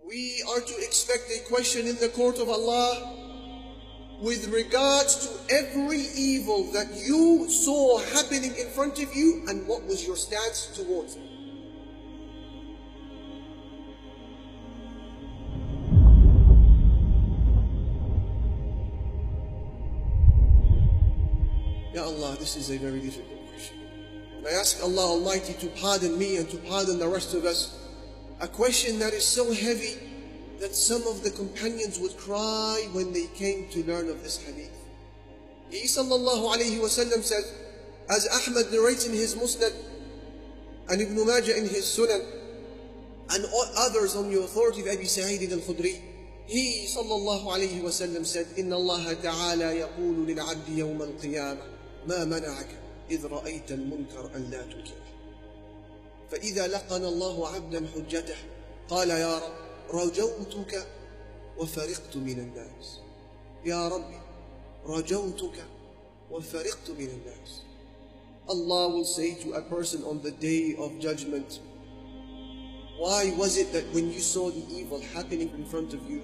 We are to expect a question in the court of Allah with regards to every evil that you saw happening in front of you and what was your stance towards it. Ya Allah, this is a very difficult question. And I ask Allah Almighty to pardon me and to pardon the rest of us. A question that is so heavy that some of the companions would cry when they came to learn of this hadith. He sallallahu alayhi wa sallam said, as Ahmad narrates in his Musnad and Ibn Majah in his Sunan and others on the authority of Abi Sa'id al-Khudri, he sallallahu alayhi wa sallam said, إن الله تعالى يقول للعبد يوم القيامة ما منعك إذ رأيت المنكر أن لا تنكره. فإذا لقن الله عبدا حجته قال يا رب رجوتك وفرقت من الناس. يا ربي رجوتك وفرقت من الناس. Allah will say to a person on the day of judgment, why was it that when you saw the evil happening in front of you,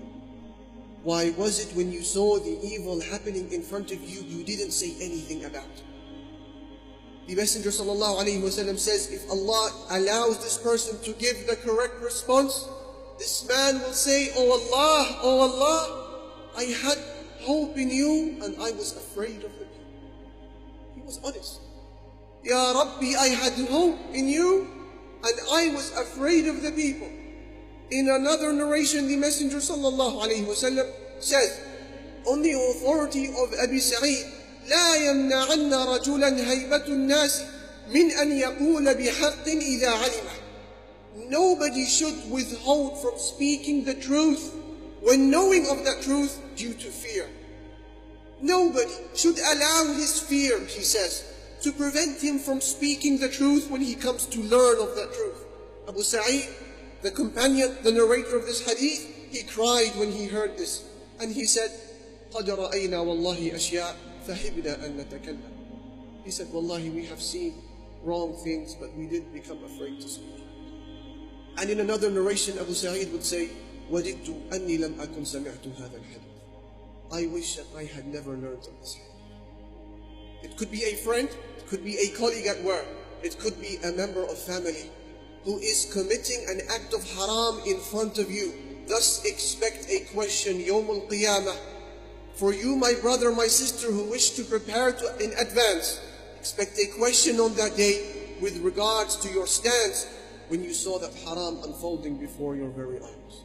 why was it when you saw the evil happening in front of you, you didn't say anything about it? The Messenger sallallahu alayhi wa sallam says, if Allah allows this person to give the correct response, this man will say, oh Allah, I had hope in you and I was afraid of the people. He was honest. Ya Rabbi, I had hope in you and I was afraid of the people. In another narration, the Messenger sallallahu alayhi wa sallam says, on the authority of Abi Sa'id, لا يمنعن رجلا هيبة الناس من أن يقول بحق إذا علمه. Nobody should withhold from speaking the truth when knowing of that truth due to fear. Nobody should allow his fear, he says, to prevent him from speaking the truth when he comes to learn of that truth. Abu Sa'id, the companion, the narrator of this hadith, he cried when he heard this. And he said, قَدْ رَأَيْنَا وَاللَّهِ أَشْيَاءَ فَحِبْنَا أَن نَتَكَلَّمْ. He said, Wallahi, we have seen wrong things, but we did become afraid to speak. And in another narration, Abu Sa'id would say, وَجِدْتُ أَنِّي لَمْ أَكُنْ سَمِعْتُ هَذَا الْحَدِيثِ. I wish that I had never learned of this hadith. It could be a friend, it could be a colleague at work, it could be a member of family who is committing an act of haram in front of you. Thus expect a question, Yawm al-Qiyamah. For you, my brother, my sister, who wish to prepare in advance, expect a question on that day with regards to your stance when you saw that haram unfolding before your very eyes.